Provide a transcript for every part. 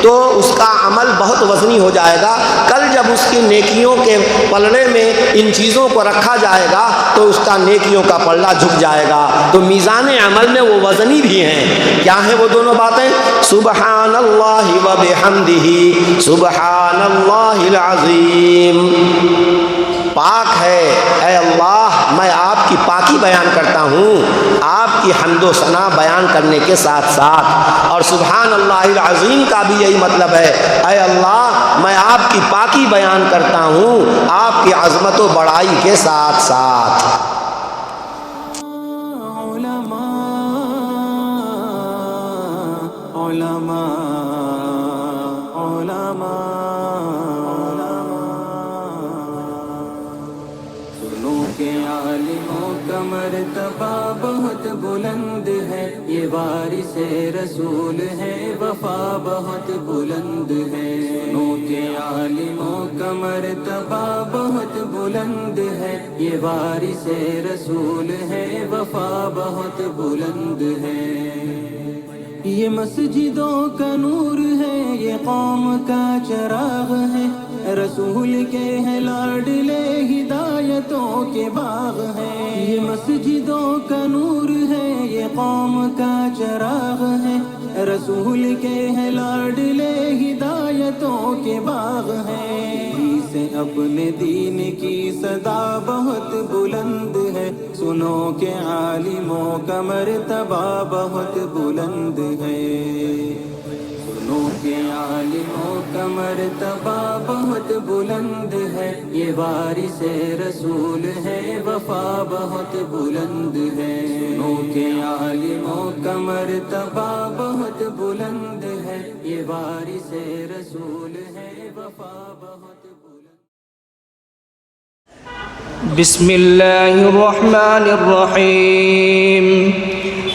تو اس کا عمل بہت وزنی ہو جائے گا۔ کل جب اس کی نیکیوں کے پلڑے میں ان چیزوں کو رکھا جائے گا تو اس کا نیکیوں کا پلڑا جھک جائے گا۔ تو میزان عمل میں وہ وزنی بھی ہیں۔ کیا ہیں وہ دونوں باتیں؟ سبحان اللہ و بحمدہ سبحان اللہ العظیم۔ پاک ہے اے اللہ، میں آپ کی پاکی بیان کرتا ہوں، آپ کی حمد و ثنا بیان کرنے کے ساتھ ساتھ، اور سبحان اللہ العظیم کا بھی یہی مطلب ہے، اے اللہ میں آپ کی پاکی بیان کرتا ہوں آپ کی عظمت و بڑائی کے ساتھ ساتھ۔ مرتبہ بہت بلند ہے، یہ وارث رسول ہے، وفا بہت بلند ہے۔ سنو کہ عالموں کا مرتبہ بہت بلند ہے، یہ وارث رسول ہے، وفا بہت بلند ہے۔ یہ مسجدوں کا نور ہے، یہ قوم کا چراغ ہے، رسول کے ہیں لاڈلے ہدایتوں کے باغ ہیں۔ یہ مسجدوں کا نور ہے، یہ قوم کا چراغ ہے، رسول کے ہیں لاڈلے ہدایتوں کے باغ ہیں۔ سے اپنے دین کی صدا بہت بلند ہے، سنو کہ عالموں کا مرتبہ بہت بلند ہے۔ سنو کہ عالموں کا مرتبہ بہت بلند ہے، یہ وارث رسول ہے، وفا بہت بلند ہے۔ سنو کہ عالموں کا مرتبہ بہت بلند ہے، یہ وارث رسول ہے، وفا بہت بلند۔ بسم اللہ الرحمن الرحیم،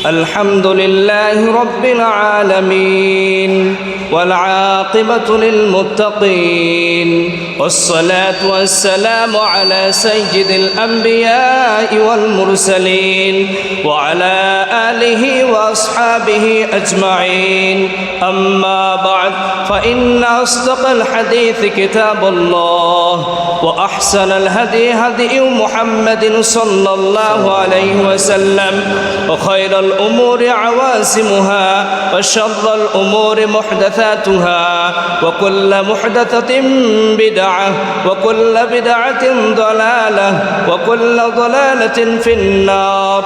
الحمد للہ رب العالمین والعاقبة للمتقين، والصلاة والسلام على سيد الأنبياء والمرسلين وعلى آله وأصحابه أجمعين، أما بعد فإن أصدق الحديث كتاب الله، وأحسن الهدي هدي محمد صلى الله عليه وسلم، وخير الأمور عواسمها، وشر الأمور محدثاتها، وكل محدثة بدعة، وكل بدعة ضلالة، وكل ضلالة في النار۔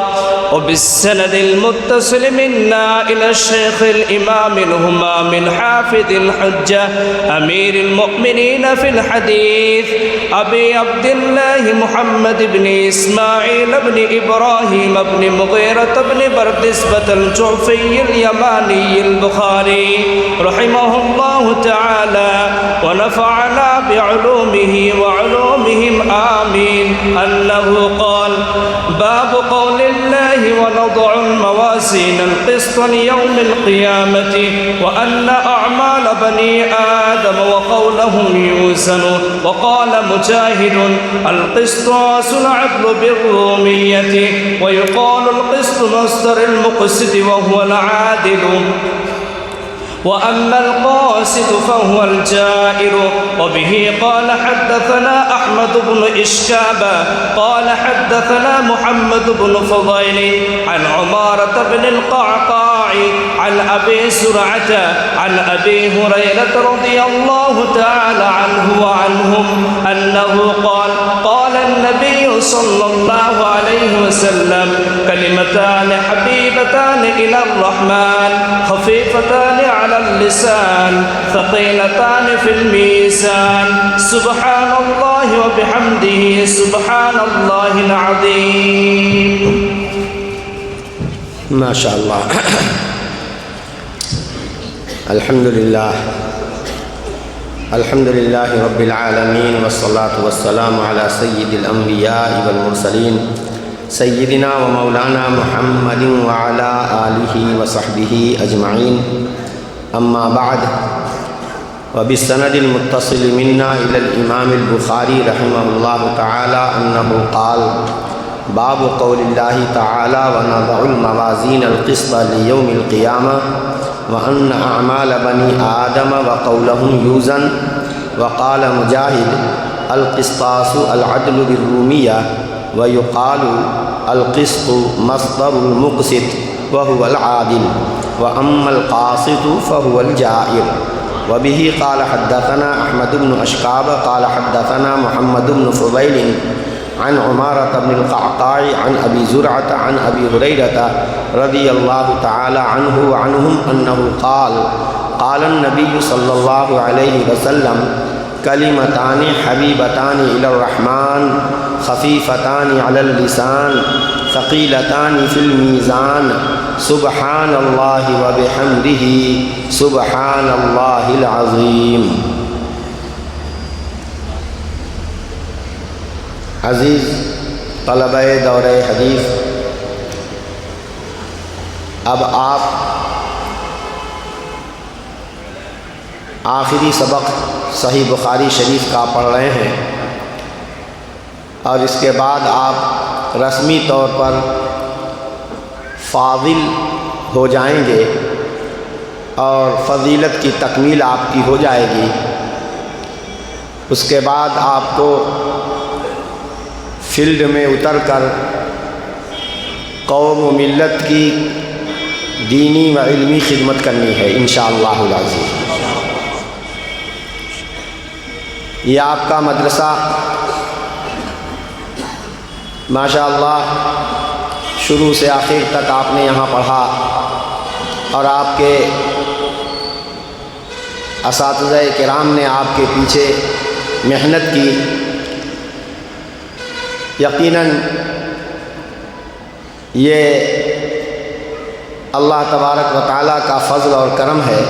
وبالسند المتصل منا إلى الشيخ الإمام الهمام الحافظ الحجة أمير المؤمنين في الحديث أبي عبد الله محمد بن إسماعيل بن إبراهيم بن مغيرة بن بردسبة الجعفي اليماني البخاري رحمه الله تعالى ونفعنا بعلومه وعلومهم آمين، أنه قال: باب قول الله ونضع الموازين القسط ليوم القيامة وأن أعمال بني آدم وقولهم يوزن. وقال مجاهد: القسطاس العدل بالرومية، ويقال القسط مصدر المقسط وهو العادل، وأما القاسط فهو الجائر. وبه قال حدثنا أحمد بن إشكاب قال حدثنا محمد بن فضيل عن عمارة بن القعقاع عن أبي سرعة عن أبي هريرة رضي الله تعالى عنه وعنهم أنه قال: قال النبي صلى الله عليه وسلم: كلمتان حبيبتان إلى الرحمن خفيفتان على اللسان ثقيلتان في الميزان، سبحان الله وبحمده سبحان الله العظيم. ما شاء الله. الحمد لله رب العالمين، والصلاة والسلام على سيد الأنبياء والمرسلين سيدنا ومولانا محمد وعلى آله وصحبه أجمعين. أما بعد، وبالسند المتصل منا إلى الإمام البخاري رحمه الله تعالى أنه قال: باب قول الله تعالى: ونضع الموازين القسط ليوم القيامة وأن أعمال بني آدم وقولهم يوزن. وقال مجاهد القسطاس العدل بالرومية ويقال القسط مصدر المقسط وهو العادل وأما القاسط فهو الجائر. وبه قال حدثنا أحمد بن أشكاب قال حدثنا محمد بن فضيل عن عمارة بن القعقاع عن أبي زرعة عن أبي هريرة رضي الله تعالى عنه وعنهم أنه قال قال النبي صلى الله عليه وسلم كلمتان حبيبتان إلى الرحمن خفيفتان على اللسان ثقيلتان في الميزان سبحان الله وبحمده سبحان الله العظيم. عزیز طلبہ دور حدیث، اب آپ آخری سبق صحیح بخاری شریف کا پڑھ رہے ہیں اور اس کے بعد آپ رسمی طور پر فاضل ہو جائیں گے اور فضیلت کی تکمیل آپ کی ہو جائے گی. اس کے بعد آپ کو فیلڈ میں اتر کر قوم و ملت کی دینی و علمی خدمت کرنی ہے انشاءاللہ العزیز. یہ آپ کا مدرسہ ماشاءاللہ شروع سے آخر تک آپ نے یہاں پڑھا اور آپ کے اساتذہ کرام نے آپ کے پیچھے محنت کی. یقیناً یہ اللہ تبارک و تعالیٰ کا فضل اور کرم ہے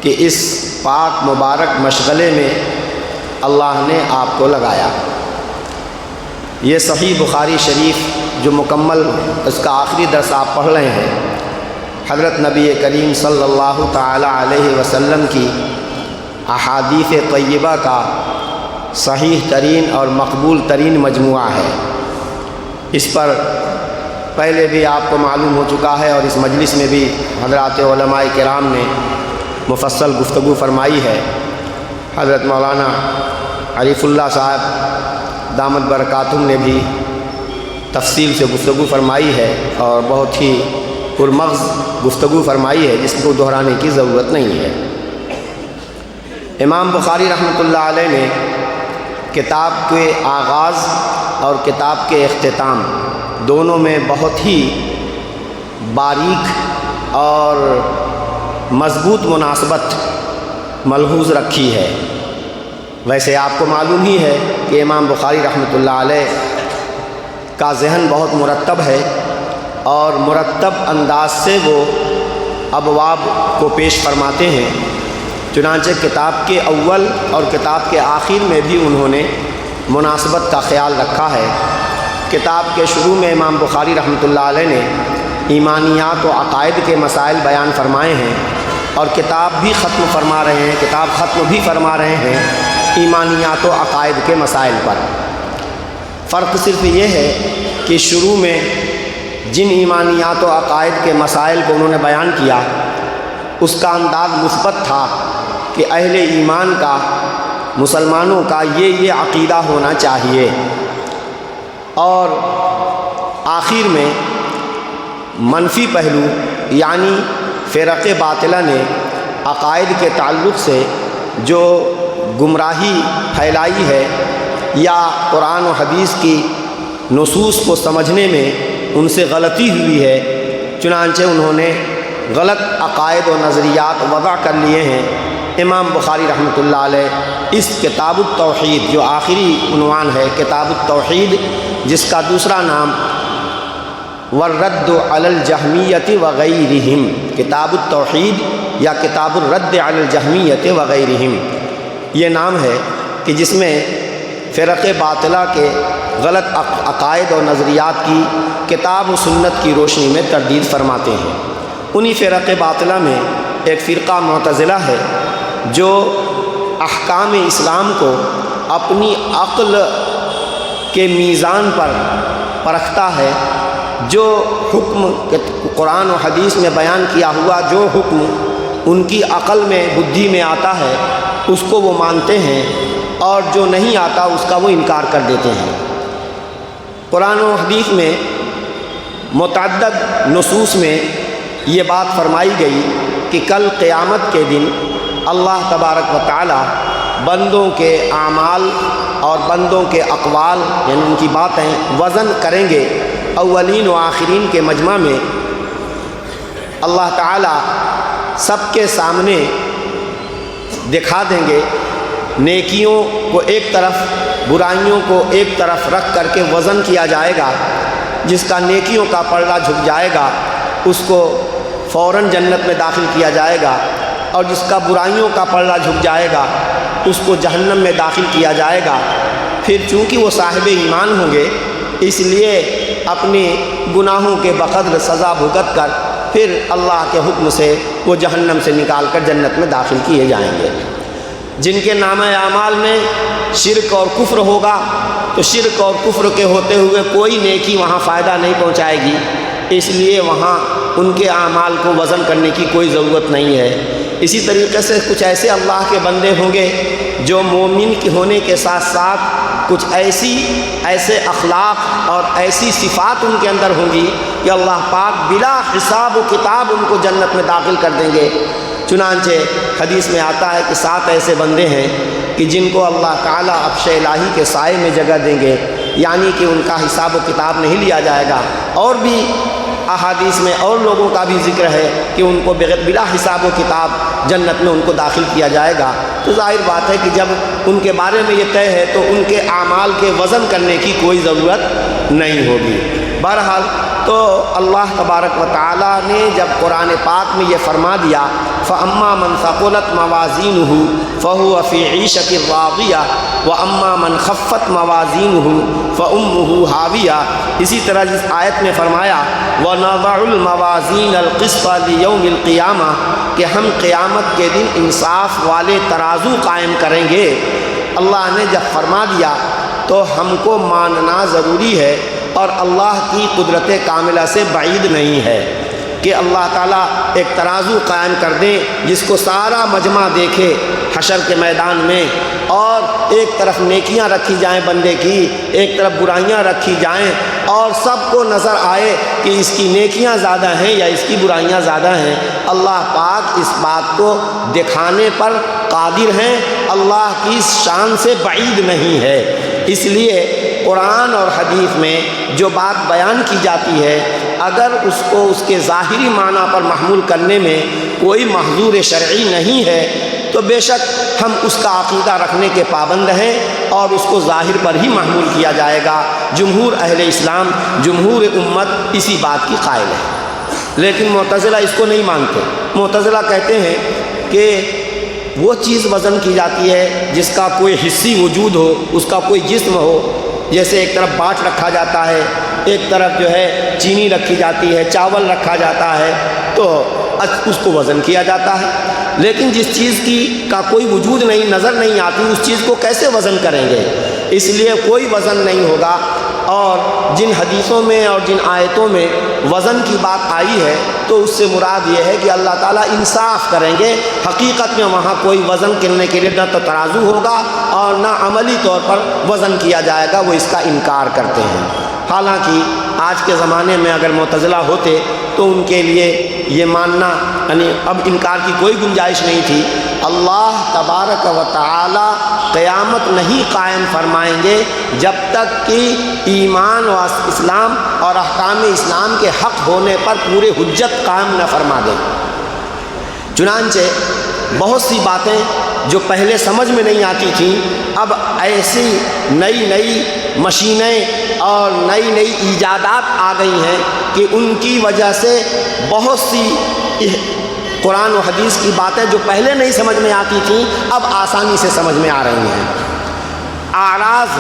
کہ اس پاک مبارک مشغلے میں اللہ نے آپ کو لگایا. یہ صحیح بخاری شریف جو مکمل اس کا آخری درس آپ پڑھ رہے ہیں، حضرت نبی کریم صلی اللہ تعالی علیہ وسلم کی احادیث طیبہ کا صحیح ترین اور مقبول ترین مجموعہ ہے. اس پر پہلے بھی آپ کو معلوم ہو چکا ہے اور اس مجلس میں بھی حضرات علماء کرام نے مفصل گفتگو فرمائی ہے. حضرت مولانا عریف اللہ صاحب دامت برکاتہم نے بھی تفصیل سے گفتگو فرمائی ہے اور بہت ہی پرمغز گفتگو فرمائی ہے جس کو دہرانے کی ضرورت نہیں ہے. امام بخاری رحمۃ اللہ علیہ نے کتاب کے آغاز اور کتاب کے اختتام دونوں میں بہت ہی باریک اور مضبوط مناسبت ملحوظ رکھی ہے. ویسے آپ کو معلوم ہی ہے کہ امام بخاری رحمۃ اللہ علیہ کا ذہن بہت مرتب ہے اور مرتب انداز سے وہ ابواب کو پیش فرماتے ہیں. چنانچہ کتاب کے اول اور کتاب کے آخر میں بھی انہوں نے مناسبت کا خیال رکھا ہے. کتاب کے شروع میں امام بخاری رحمۃ اللہ علیہ نے ایمانیات و عقائد کے مسائل بیان فرمائے ہیں اور کتاب بھی ختم فرما رہے ہیں، کتاب ختم بھی فرما رہے ہیں ایمانیات و عقائد کے مسائل پر. فرق صرف یہ ہے کہ شروع میں جن ایمانیات و عقائد کے مسائل کو انہوں نے بیان کیا اس کا انداز مثبت تھا کہ اہل ایمان کا، مسلمانوں کا یہ عقیدہ ہونا چاہیے، اور آخر میں منفی پہلو یعنی فرق باطلہ نے عقائد کے تعلق سے جو گمراہی پھیلائی ہے یا قرآن و حدیث کی نصوص کو سمجھنے میں ان سے غلطی ہوئی ہے، چنانچہ انہوں نے غلط عقائد و نظریات وضع کر لیے ہیں. امام بخاری رحمۃ اللہ علیہ اس کتاب التوحید جو آخری عنوان ہے کتاب التوحید، جس کا دوسرا نام والرد علی الجہمیۃ وغیرہم، کتاب التوحید یا کتاب الرد علی الجہمیۃ وغیرہم، یہ نام ہے کہ جس میں فرق باطلہ کے غلط عقائد و نظریات کی کتاب و سنت کی روشنی میں تردید فرماتے ہیں. انہی فرق باطلہ میں ایک فرقہ معتزلہ ہے جو احکام اسلام کو اپنی عقل کے میزان پر پرکھتا ہے، جو حکم قرآن و حدیث میں بیان کیا ہوا جو حکم ان کی عقل میں بدھی میں آتا ہے اس کو وہ مانتے ہیں، اور جو نہیں آتا اس کا وہ انکار کر دیتے ہیں۔ قرآن و حدیث میں متعدد نصوص میں یہ بات فرمائی گئی کہ کل قیامت کے دن اللہ تبارک و تعالی بندوں کے اعمال اور بندوں کے اقوال یعنی ان کی باتیں وزن کریں گے۔ اولین و آخرین کے مجمع میں اللہ تعالی سب کے سامنے دکھا دیں گے، نیکیوں کو ایک طرف برائیوں کو ایک طرف رکھ کر کے وزن کیا جائے گا۔ جس کا نیکیوں کا پلڑا جھک جائے گا اس کو فوراً جنت میں داخل کیا جائے گا، اور جس کا برائیوں کا پلڑا جھک جائے گا اس کو جہنم میں داخل کیا جائے گا۔ پھر چونکہ وہ صاحب ایمان ہوں گے اس لیے اپنی گناہوں کے بقدر سزا بھگت کر پھر اللہ کے حکم سے وہ جہنم سے نکال کر جنت میں داخل کیے جائیں گے۔ جن کے نامہ اعمال میں شرک اور کفر ہوگا تو شرک اور کفر کے ہوتے ہوئے کوئی نیکی وہاں فائدہ نہیں پہنچائے گی، اس لیے وہاں ان کے اعمال کو وزن کرنے کی کوئی ضرورت نہیں ہے۔ اسی طریقے سے کچھ ایسے اللہ کے بندے ہوں گے جو مومن کے ہونے کے ساتھ ساتھ کچھ ایسے اخلاق اور ایسی صفات ان کے اندر ہوں گی کہ اللہ پاک بلا حساب و کتاب ان کو جنت میں داخل کر دیں گے۔ چنانچہ حدیث میں آتا ہے کہ 7 ایسے بندے ہیں کہ جن کو اللہ تعالیٰ عرش الہی کے سائے میں جگہ دیں گے، یعنی کہ ان کا حساب و کتاب نہیں لیا جائے گا۔ اور بھی احادیث میں اور لوگوں کا بھی ذکر ہے کہ ان کو بلا حساب و کتاب جنت میں ان کو داخل کیا جائے گا۔ تو ظاہر بات ہے کہ جب ان کے بارے میں یہ طے ہے تو ان کے اعمال کے وزن کرنے کی کوئی ضرورت نہیں ہوگی۔ بہرحال تو اللہ تبارک و تعالیٰ نے جب قرآن پاک میں یہ فرما دیا فَأَمَّا مَنْ ثَقُلَتْ مَوَازِينُهُ فَهُوَ فِي عِيشَةٍ رَاضِيَةٍ وَأَمَّا مَنْ خَفَّتْ مَوَازِينُهُ فَأُمُّهُ هَاوِيَةٌ۔ اسی طرح جس آیت میں فرمایا وَنَضَعُ الْمَوَازِينَ الْقِسْطَ لِيَوْمِ الْقِيَامَةِ کہ ہم قیامت کے دن انصاف والے ترازو قائم کریں گے۔ اللہ نے جب فرما دیا تو ہم کو ماننا ضروری ہے، اور اللہ کی قدرت کاملہ سے بعید نہیں ہے کہ اللہ تعالیٰ ایک ترازو قائم کر دیں جس کو سارا مجمع دیکھے حشر کے میدان میں، اور ایک طرف نیکیاں رکھی جائیں بندے کی، ایک طرف برائیاں رکھی جائیں، اور سب کو نظر آئے کہ اس کی نیکیاں زیادہ ہیں یا اس کی برائیاں زیادہ ہیں۔ اللہ پاک اس بات کو دکھانے پر قادر ہیں، اللہ کی شان سے بعید نہیں ہے۔ اس لیے قرآن اور حدیث میں جو بات بیان کی جاتی ہے اگر اس کو اس کے ظاہری معنی پر محمول کرنے میں کوئی محظور شرعی نہیں ہے تو بے شک ہم اس کا عقیدہ رکھنے کے پابند ہیں اور اس کو ظاہر پر ہی محمول کیا جائے گا۔ جمہور اہل اسلام، جمہور امت اسی بات کی قائل ہے، لیکن معتزلہ اس کو نہیں مانتے۔ معتزلہ کہتے ہیں کہ وہ چیز وزن کی جاتی ہے جس کا کوئی حصی وجود ہو، اس کا کوئی جسم ہو، جیسے ایک طرف باٹ رکھا جاتا ہے، ایک طرف جو ہے چینی رکھی جاتی ہے، چاول رکھا جاتا ہے، تو اس کو وزن کیا جاتا ہے۔ لیکن جس چیز کا کوئی وجود نہیں، نظر نہیں آتی، اس چیز کو کیسے وزن کریں گے؟ اس لیے کوئی وزن نہیں ہوگا۔ اور جن حدیثوں میں اور جن آیتوں میں وزن کی بات آئی ہے تو اس سے مراد یہ ہے کہ اللہ تعالیٰ انصاف کریں گے۔ حقیقت میں وہاں کوئی وزن کرنے کے لیے نہ تو ترازو ہوگا اور نہ عملی طور پر وزن کیا جائے گا، وہ اس کا انکار کرتے ہیں۔ حالانکہ آج کے زمانے میں اگر معتزلہ ہوتے تو ان کے لیے یہ ماننا یعنی اب انکار کی کوئی گنجائش نہیں تھی۔ اللہ تبارک و تعالی قیامت نہیں قائم فرمائیں گے جب تک کہ ایمان و اسلام اور احکام اسلام کے حق ہونے پر پورے حجت قائم نہ فرما دیں۔ چنانچہ بہت سی باتیں جو پہلے سمجھ میں نہیں آتی تھیں اب ایسی نئی مشینیں اور نئی ایجادات آ گئی ہیں کہ ان کی وجہ سے بہت سی قرآن و حدیث کی باتیں جو پہلے نہیں سمجھ میں آتی تھیں اب آسانی سے سمجھ میں آ رہی ہیں۔ اعراض،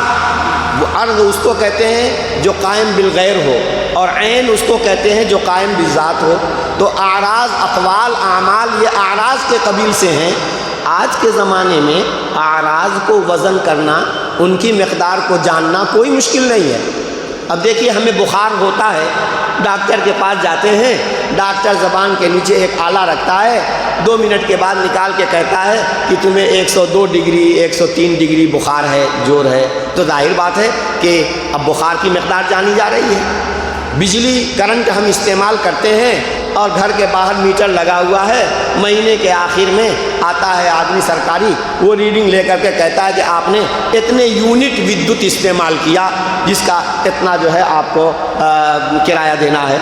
عرض اس کو کہتے ہیں جو قائم بالغیر ہو، اور عین اس کو کہتے ہیں جو قائم بالذات ہو۔ تو اعراض، اقوال، اعمال یہ اعراض کے قبیل سے ہیں۔ آج کے زمانے میں اعراض کو وزن کرنا، ان کی مقدار کو جاننا کوئی مشکل نہیں ہے۔ اب دیکھیے ہمیں بخار ہوتا ہے، ڈاکٹر کے پاس جاتے ہیں، ڈاکٹر زبان کے نیچے ایک آلہ رکھتا ہے، 2 منٹ کے بعد نکال کے کہتا ہے کہ تمہیں 102 ڈگری 103 ڈگری بخار ہے، جور ہے، تو ظاہر بات ہے کہ اب بخار کی مقدار جانی جا رہی ہے۔ بجلی کرنٹ ہم استعمال کرتے ہیں اور گھر کے باہر میٹر لگا ہوا ہے، مہینے کے آخر میں آتا ہے آدمی سرکاری، وہ ریڈنگ لے کر کے کہتا ہے کہ آپ نے اتنے یونٹ ودیوت استعمال کیا، جس کا اتنا جو ہے آپ کو کرایہ دینا ہے۔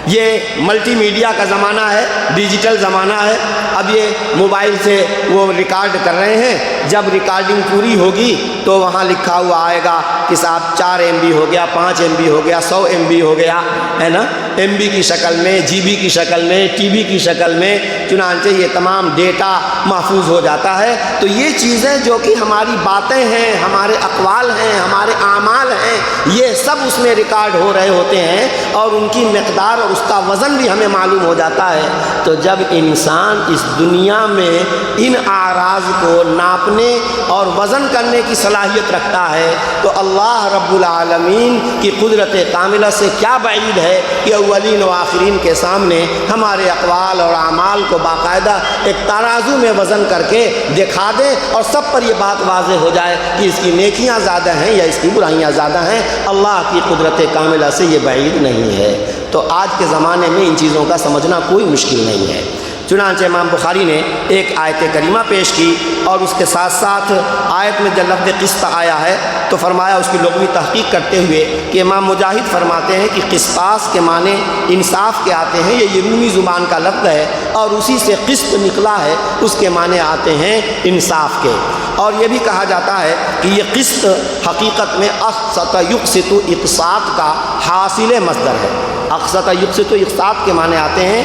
یہ ملٹی میڈیا کا زمانہ ہے، ڈیجیٹل زمانہ ہے، اب یہ موبائل سے وہ ریکارڈ کر رہے ہیں، جب ریکارڈنگ پوری ہوگی تو وہاں لکھا ہوا آئے گا کہ صاحب 4 MB ہو گیا، 5 MB ہو گیا، 100 MB ہو گیا، ہے نا، MB کی شکل میں، GB کی شکل میں، TB کی شکل میں، چنانچہ یہ تمام ڈیٹا محفوظ ہو جاتا ہے۔ تو یہ چیزیں جو کہ ہماری باتیں ہیں، ہمارے اقوال ہیں، ہمارے اعمال ہیں، یہ سب اس میں ریکارڈ ہو رہے ہوتے ہیں اور ان کی مقدار اور اس کا وزن بھی ہمیں معلوم ہو جاتا ہے۔ تو جب انسان اس دنیا میں ان اعراض کو ناپنے اور وزن کرنے کی صلاحیت رکھتا ہے تو اللہ رب العالمین کی قدرت کاملہ سے کیا بعید ہے کہ اولین و آخرین کے سامنے ہمارے اقوال اور اعمال کو باقاعدہ ایک ترازو میں وزن کر کے دکھا دے اور سب پر یہ بات واضح ہو جائے کہ اس کی نیکیاں زیادہ ہیں یا اس کی برائیاں زیادہ ہیں۔ اللہ کی قدرت کاملہ سے یہ بعید نہیں ہے۔ تو آج کے زمانے میں ان چیزوں کا سمجھنا کوئی مشکل نہیں ہے۔ چنانچہ امام بخاری نے ایک آیت کریمہ پیش کی اور اس کے ساتھ ساتھ آیت میں جب لفظ قسط آیا ہے تو فرمایا اس کی لغوی تحقیق کرتے ہوئے کہ امام مجاہد فرماتے ہیں کہ قسطاس کے معنی انصاف کے آتے ہیں، یہ رومی زبان کا لفظ ہے اور اسی سے قسط نکلا ہے، اس کے معنی آتے ہیں انصاف کے۔ اور یہ بھی کہا جاتا ہے کہ یہ قسط حقیقت میں اقسط یقسط اقساط کا حاصل مصدر ہے۔ اقسط یقسط اقساط کے معنی آتے ہیں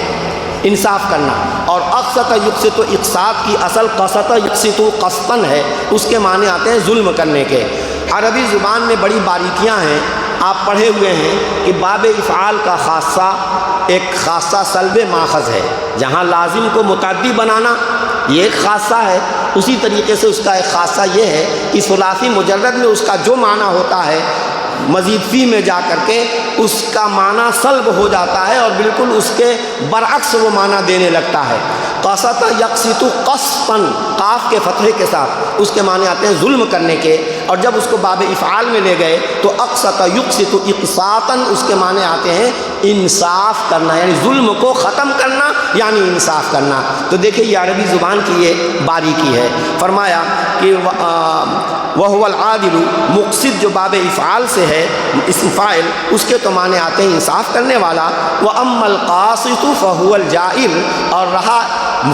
انصاف کرنا، اور اقسط یقسط اقساط کی اصل قسط یقسط قسطن ہے، اس کے معنی آتے ہیں ظلم کرنے کے۔ عربی زبان میں بڑی باریکیاں ہیں، آپ پڑھے ہوئے ہیں کہ باب افعال کا خاصہ ایک خاصہ سلب ماخذ ہے، جہاں لازم کو متعدی بنانا یہ ایک خاصہ ہے، اسی طریقے سے اس کا ایک خاصہ یہ ہے کہ ثلاثی مجرد میں اس کا جو معنی ہوتا ہے مزید فی میں جا کر کے اس کا معنی سلب ہو جاتا ہے اور بالکل اس کے برعکس وہ معنی دینے لگتا ہے۔ قسط یقسط قسطن، قاف کے فتحے کے ساتھ اس کے معنی آتے ہیں ظلم کرنے کے، اور جب اس کو باب افعال میں لے گئے تو اقسط یقسط اقساطن اس کے معنی آتے ہیں انصاف کرنا، یعنی ظلم کو ختم کرنا یعنی انصاف کرنا۔ تو دیکھیں یہ عربی زبان کی یہ باریکی ہے۔ فرمایا کہ وَهُوَ الْعَادِلُ، مقصد جو باب افعال سے ہے اسم فاعل، اس کے تو معنی آتے ہیں انصاف کرنے والا۔ وَأَمَّا الْقَاسِطُ فَهُوَ الْجَائِرُ، اور رہا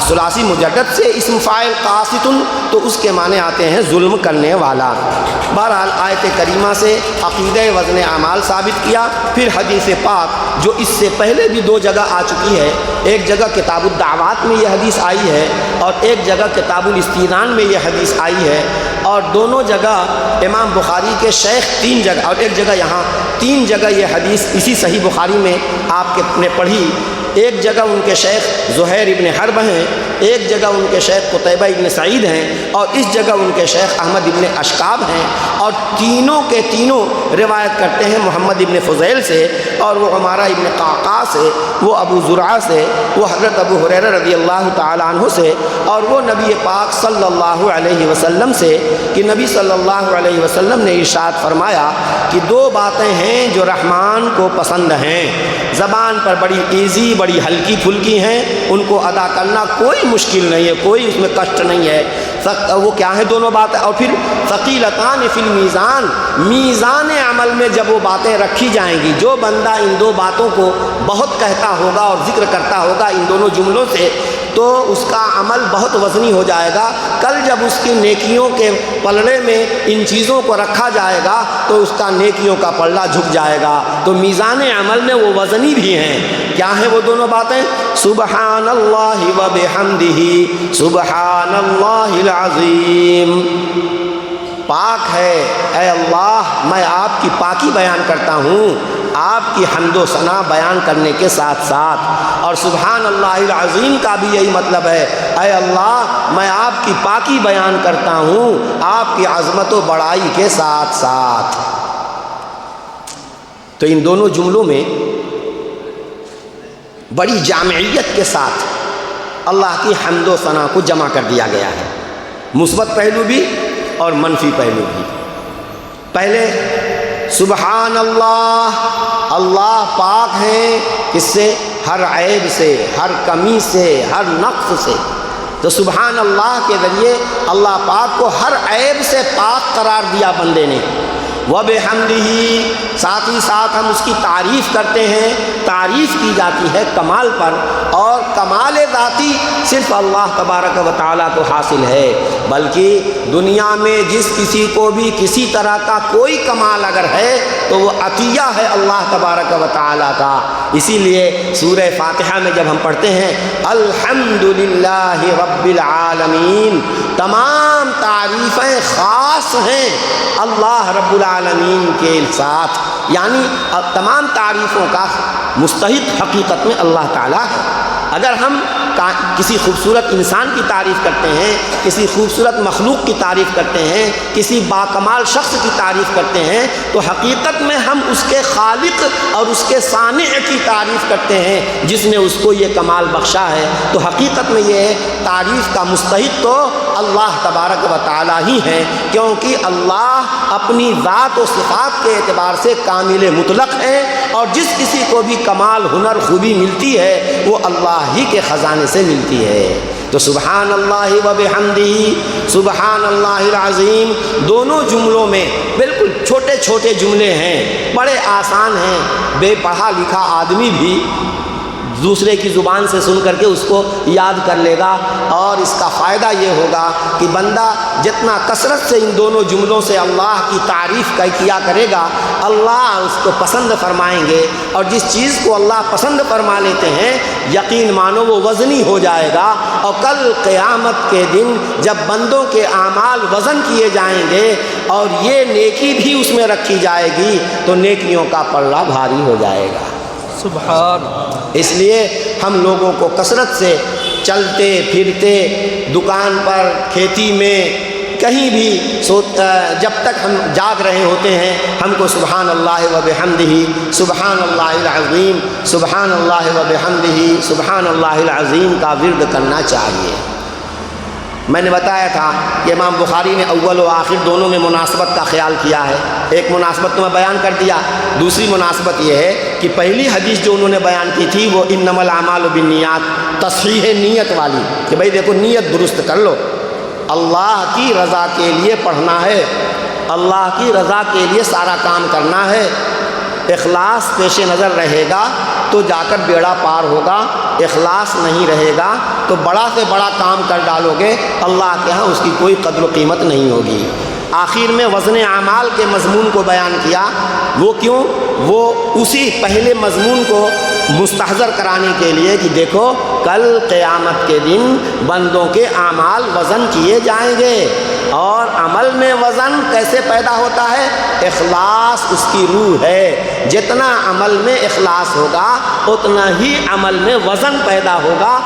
ثلاثی مجرد سے اسم فاعل قاسط تو اس کے معنی آتے ہیں ظلم کرنے والا۔ بہرحال آیت کریمہ سے عقیدہ وزن اعمال ثابت کیا، پھر حدیث پاک جو اس سے پہلے بھی 2 جگہ آ چکی ہے، ایک جگہ کتاب الدعوات میں یہ حدیث آئی ہے اور ایک جگہ کتاب الاستئذان میں یہ حدیث آئی ہے، اور دونوں جگہ امام بخاری کے شیخ 3 جگہ اور ایک جگہ یہاں 3 جگہ یہ حدیث اسی صحیح بخاری میں آپ نے پڑھی۔ ایک جگہ ان کے شیخ زہیر ابن حرب ہیں، ایک جگہ ان کے شیخ قتیبہ ابن سعید ہیں، اور اس جگہ ان کے شیخ احمد ابن اشکاب ہیں، اور تینوں کے تینوں روایت کرتے ہیں محمد ابن فضیل سے، اور وہ عمارہ ابن قعقاع سے، وہ ابو زرعہ سے، وہ حضرت ابو ہریرہ رضی اللہ تعالیٰ عنہ سے، اور وہ نبی پاک صلی اللہ علیہ وسلم سے کہ نبی صلی اللہ علیہ وسلم نے ارشاد فرمایا کہ 2 باتیں ہیں جو رحمان کو پسند ہیں، زبان پر بڑی ایزی بڑی ہلکی پھلکی ہیں، ان کو ادا کرنا کوئی مشکل نہیں ہے، کوئی اس میں کشٹ نہیں ہے۔ وہ کیا ہیں دونوں باتیں؟ اور پھر ثقیلتان فی المیزان، میزان عمل میں جب وہ باتیں رکھی جائیں گی، جو بندہ ان 2 باتوں کو بہت کہتا ہوگا اور ذکر کرتا ہوگا ان دونوں جملوں سے، تو اس کا عمل بہت وزنی ہو جائے گا۔ کل جب اس کی نیکیوں کے پلڑے میں ان چیزوں کو رکھا جائے گا تو اس کا نیکیوں کا پلڑا جھک جائے گا۔ تو میزان عمل میں وہ وزنی بھی ہیں۔ کیا ہیں وہ دونوں باتیں؟ سبحان اللہ و بحمدہ سبحان اللہ العظیم، پاک ہے اے اللہ، میں آپ کی پاکی بیان کرتا ہوں، آپ کی حمد و ثنا بیان کرنے کے ساتھ ساتھ، اور سبحان اللہ العظیم کا بھی یہی مطلب ہے، اے اللہ میں آپ کی پاکی بیان کرتا ہوں آپ کی عظمت و بڑائی کے ساتھ ساتھ۔ تو ان دونوں جملوں میں بڑی جامعیت کے ساتھ اللہ کی حمد و ثنا کو جمع کر دیا گیا ہے، مثبت پہلو بھی اور منفی پہلو بھی۔ پہلے سبحان اللہ، اللہ پاک ہیں کس سے؟ ہر عیب سے، ہر کمی سے، ہر نقص سے۔ تو سبحان اللہ کے ذریعے اللہ پاک کو ہر عیب سے پاک قرار دیا بندے نے۔ وَبِحَمْدِهِ، ساتھ ہی ساتھ ہم اس کی تعریف کرتے ہیں، تعریف کی جاتی ہے کمال پر، اور کمال ذاتی صرف اللہ تبارک و تعالیٰ کو حاصل ہے، بلکہ دنیا میں جس کسی کو بھی کسی طرح کا کوئی کمال اگر ہے تو وہ عطیہ ہے اللہ تبارک و تعالیٰ کا۔ اسی لیے سورہ فاتحہ میں جب ہم پڑھتے ہیں الحمدللہ رب العالمین، تمام تعریفیں خاص ہیں اللہ رب العالمین کے ساتھ، یعنی تمام تعریفوں کا مستحق حقیقت میں اللہ تعالیٰ ہے۔ اگر ہم کسی خوبصورت انسان کی تعریف کرتے ہیں، کسی خوبصورت مخلوق کی تعریف کرتے ہیں، کسی باکمال شخص کی تعریف کرتے ہیں، تو حقیقت میں ہم اس کے خالق اور اس کے صانع کی تعریف کرتے ہیں جس نے اس کو یہ کمال بخشا ہے۔ تو حقیقت میں یہ تعریف کا مستحق تو اللہ تبارک و تعالیٰ ہی ہیں، کیونکہ اللہ اپنی ذات و صفات کے اعتبار سے کامل مطلق ہیں، اور جس کسی کو بھی کمال، ہنر، خوبی ملتی ہے وہ اللہ ہی کے خزانے سے ملتی ہے۔ تو سبحان اللہ و بحمدہ، سبحان اللہ العظیم، دونوں جملوں میں بالکل چھوٹے چھوٹے جملے ہیں، بڑے آسان ہیں، بے پڑھا لکھا آدمی بھی دوسرے کی زبان سے سن کر کے اس کو یاد کر لے گا، اور اس کا فائدہ یہ ہوگا کہ بندہ جتنا کثرت سے ان دونوں جملوں سے اللہ کی تعریف کیا کرے گا، اللہ اس کو پسند فرمائیں گے، اور جس چیز کو اللہ پسند فرما لیتے ہیں یقین مانو وہ وزنی ہو جائے گا، اور کل قیامت کے دن جب بندوں کے اعمال وزن کیے جائیں گے اور یہ نیکی بھی اس میں رکھی جائے گی تو نیکیوں کا پلڑا بھاری ہو جائے گا۔ سبحان۔ اس لیے ہم لوگوں کو کثرت سے چلتے پھرتے، دکان پر، کھیتی میں، کہیں بھی جب تک ہم جاگ رہے ہوتے ہیں ہم کو سبحان اللہ و بحمدہ، سبحان اللہ العظیم، سبحان اللہ و بحمدہ، سبحان اللہ العظیم کا ورد کرنا چاہیے۔ میں نے بتایا تھا کہ امام بخاری نے اول و آخر دونوں میں مناسبت کا خیال کیا ہے۔ ایک مناسبت تو میں بیان کر دیا، دوسری مناسبت یہ ہے کہ پہلی حدیث جو انہوں نے بیان کی تھی وہ انما الاعمال بالنیات، تصحیح نیت والی، کہ بھئی دیکھو نیت درست کر لو، اللہ کی رضا کے لیے پڑھنا ہے، اللہ کی رضا کے لیے سارا کام کرنا ہے، اخلاص پیش نظر رہے گا تو جا کر بیڑا پار ہوگا، اخلاص نہیں رہے گا تو بڑا سے بڑا کام کر ڈالو گے، اللہ کے ہاں اس کی کوئی قدر و قیمت نہیں ہوگی۔ آخر میں وزن اعمال کے مضمون کو بیان کیا، وہ کیوں؟ وہ اسی پہلے مضمون کو مستحضر کرانے کے لیے کہ دیکھو کل قیامت کے دن بندوں کے اعمال وزن کیے جائیں گے، اور عمل میں وزن کیسے پیدا ہوتا ہے؟ اخلاص اس کی روح ہے، جتنا عمل میں اخلاص ہوگا اتنا ہی عمل میں وزن پیدا ہوگا۔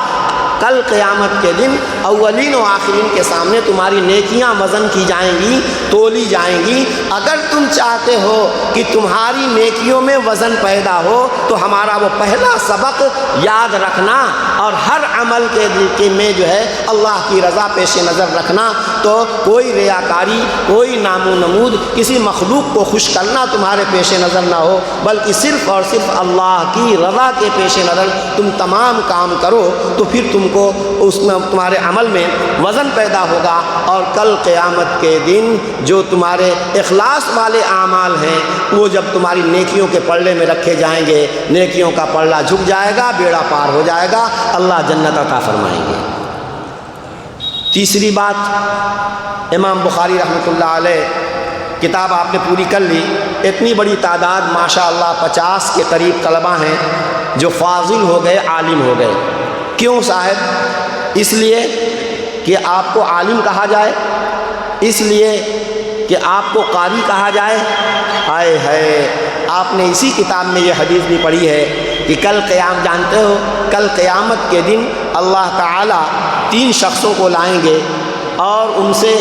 کل قیامت کے دن اولین و آخرین کے سامنے تمہاری نیکیاں وزن کی جائیں گی، تولی جائیں گی۔ اگر تم چاہتے ہو کہ تمہاری نیکیوں میں وزن پیدا ہو تو ہمارا وہ پہلا سبق یاد رکھنا، اور ہر عمل کے میں جو ہے اللہ کی رضا پیش نظر رکھنا۔ تو کوئی ریاکاری، کوئی نام و نمود، کسی مخلوق کو خوش کرنا تمہارے پیش نظر نہ ہو، بلکہ صرف اور صرف اللہ کی رضا کے پیش نظر تم تمام کام کرو، تو پھر تم کو اس میں تمہارے عمل میں وزن پیدا ہوگا، اور کل قیامت کے دن جو تمہارے اخلاص والے اعمال ہیں وہ جب تمہاری نیکیوں کے پلڑے میں رکھے جائیں گے، نیکیوں کا پلڑا جھک جائے گا، بیڑا پار ہو جائے گا، اللہ جنت عطا فرمائیں گے۔ تیسری بات، امام بخاری رحمۃ اللہ علیہ کتاب آپ نے پوری کر لی، اتنی بڑی تعداد ماشاءاللہ 50 کے قریب طلبہ ہیں جو فاضل ہو گئے، عالم ہو گئے۔ کیوں صاحب؟ اس لیے کہ آپ کو عالم کہا جائے، اس لیے کہ آپ کو قاری کہا جائے۔ ہائے ہائے، آپ نے اسی کتاب میں یہ حدیث بھی پڑھی ہے کہ کل قیام، جانتے ہو کل قیامت کے دن اللہ تعالیٰ 3 شخصوں کو لائیں گے اور ان سے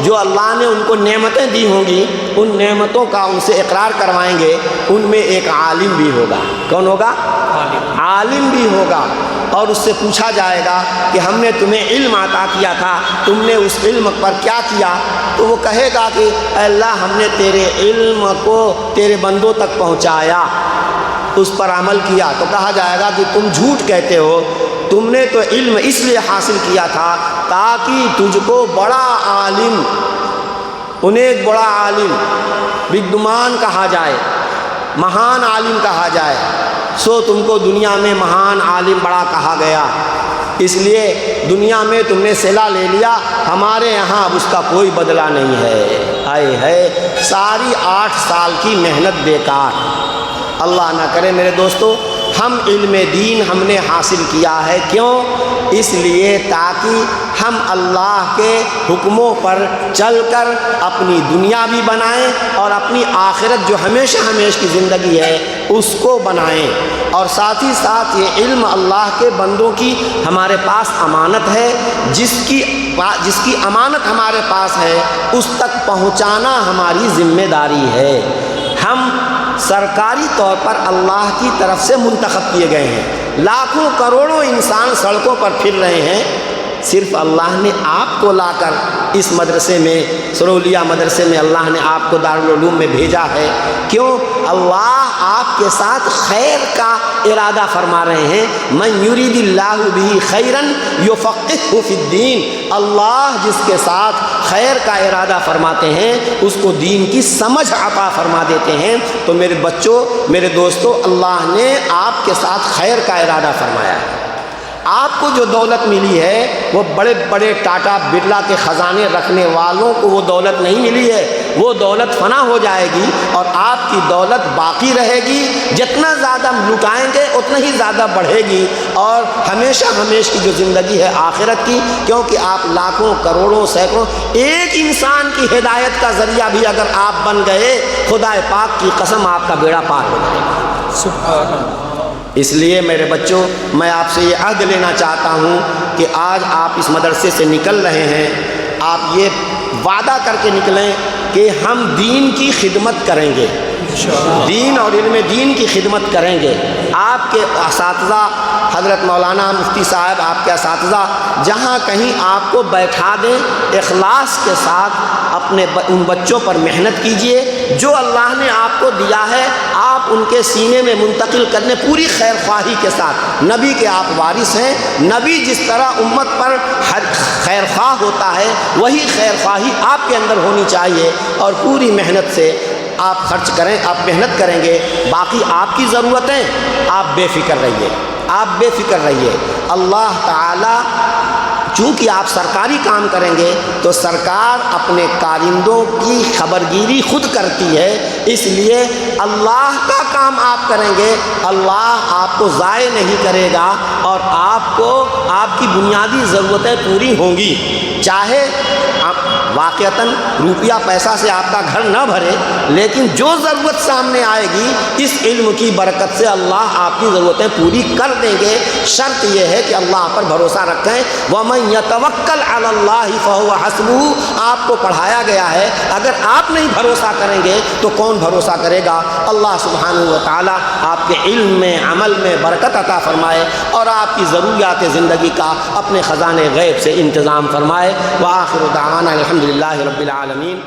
جو اللہ نے ان کو نعمتیں دی ہوں گی ان نعمتوں کا ان سے اقرار کروائیں گے۔ ان میں ایک عالم بھی ہوگا۔ کون ہوگا؟ عالم بھی ہوگا، اور اس سے پوچھا جائے گا کہ ہم نے تمہیں علم عطا کیا تھا، تم نے اس علم پر کیا کیا؟ تو وہ کہے گا کہ اے اللہ ہم نے تیرے علم کو تیرے بندوں تک پہنچایا، اس پر عمل کیا۔ تو کہا جائے گا کہ تم جھوٹ کہتے ہو، تم نے تو علم اس لیے حاصل کیا تھا تاکہ تجھ کو بڑا عالم، انہیں ایک بڑا عالم بدگمان کہا جائے، مہان عالم کہا جائے، سو تم کو دنیا میں مہان عالم بڑا کہا گیا، اس لیے دنیا میں تم نے صلہ لے لیا، ہمارے یہاں اب اس کا کوئی بدلہ نہیں ہے۔ آئے ہے ساری 8 سال کی محنت بیکار۔ اللہ نہ کرے میرے دوستو، ہم علم دین ہم نے حاصل کیا ہے، کیوں؟ اس لیے تاکہ ہم اللہ کے حکموں پر چل کر اپنی دنیا بھی بنائیں اور اپنی آخرت جو ہمیشہ ہمیشہ کی زندگی ہے اس کو بنائیں۔ اور ساتھ ہی ساتھ یہ علم اللہ کے بندوں کی ہمارے پاس امانت ہے، جس کی امانت ہمارے پاس ہے اس تک پہنچانا ہماری ذمہ داری ہے۔ ہم سرکاری طور پر اللہ کی طرف سے منتخب کیے گئے ہیں، لاکھوں کروڑوں انسان سڑکوں پر پھر رہے ہیں، صرف اللہ نے آپ کو لا کر اس مدرسے میں، سرولیا مدرسے میں اللہ نے آپ کو دارالعلوم میں بھیجا ہے۔ کیوں؟ اللہ آپ کے ساتھ خیر کا ارادہ فرما رہے ہیں، من یرید اللہ بہ خیرا یفقہہ فی الدین، اللہ جس کے ساتھ خیر کا ارادہ فرماتے ہیں اس کو دین کی سمجھ عطا فرما دیتے ہیں۔ تو میرے بچوں، میرے دوستوں، اللہ نے آپ کے ساتھ خیر کا ارادہ فرمایا ہے۔ آپ کو جو دولت ملی ہے وہ بڑے بڑے ٹاٹا برلا کے خزانے رکھنے والوں کو وہ دولت نہیں ملی ہے، وہ دولت فنا ہو جائے گی اور آپ کی دولت باقی رہے گی، جتنا زیادہ لٹائیں گے اتنا ہی زیادہ بڑھے گی، اور ہمیشہ ہمیشہ کی جو زندگی ہے آخرت کی، کیونکہ آپ لاکھوں کروڑوں سینکڑوں ایک انسان کی ہدایت کا ذریعہ بھی اگر آپ بن گئے، خدا پاک کی قسم آپ کا بیڑا پار ہو جائے گا۔ سبحان اللہ۔ اس لیے میرے بچوں، میں آپ سے یہ عہد لینا چاہتا ہوں کہ آج آپ اس مدرسے سے نکل رہے ہیں، آپ یہ وعدہ کر کے نکلیں کہ ہم دین کی خدمت کریں گے، دین اور علم دین کی خدمت کریں گے۔ آپ کے اساتذہ حضرت مولانا مفتی صاحب، آپ کے اساتذہ جہاں کہیں آپ کو بیٹھا دیں، اخلاص کے ساتھ اپنے ان بچوں پر محنت کیجئے، جو اللہ نے آپ کو دیا ہے آپ ان کے سینے میں منتقل کرنے پوری خیر خواہی کے ساتھ۔ نبی کے آپ وارث ہیں، نبی جس طرح امت پر خیر خواہ ہوتا ہے وہی خیر خواہی آپ کے اندر ہونی چاہیے، اور پوری محنت سے آپ خرچ کریں، آپ محنت کریں گے، باقی آپ کی ضرورتیں آپ بے فکر رہیے، آپ بے فکر رہیے۔ اللہ تعالی چونکہ آپ سرکاری کام کریں گے تو سرکار اپنے کارندوں کی خبرگیری خود کرتی ہے، اس لیے اللہ کا کام آپ کریں گے، اللہ آپ کو ضائع نہیں کرے گا اور آپ کو آپ کی بنیادی ضرورتیں پوری ہوں گی، چاہے واقعتاً روپیہ پیسہ سے آپ کا گھر نہ بھرے، لیکن جو ضرورت سامنے آئے گی اس علم کی برکت سے اللہ آپ کی ضرورتیں پوری کر دیں گے۔ شرط یہ ہے کہ اللہ پر بھروسہ رکھیں، وَمَن يَتَوَكَّلْ عَلَى اللَّهِ فَهُوَ حَسْبُهُ، آپ کو پڑھایا گیا ہے، اگر آپ نہیں بھروسہ کریں گے تو کون بھروسہ کرے گا؟ اللہ سبحانہ و تعالی آپ کے علم میں، عمل میں برکت عطا فرمائے اور آپ کی ضروریات زندگی کا اپنے خزانے غیب سے انتظام فرمائے۔ وآخر دعوانا الحمدللہ رب العالمین۔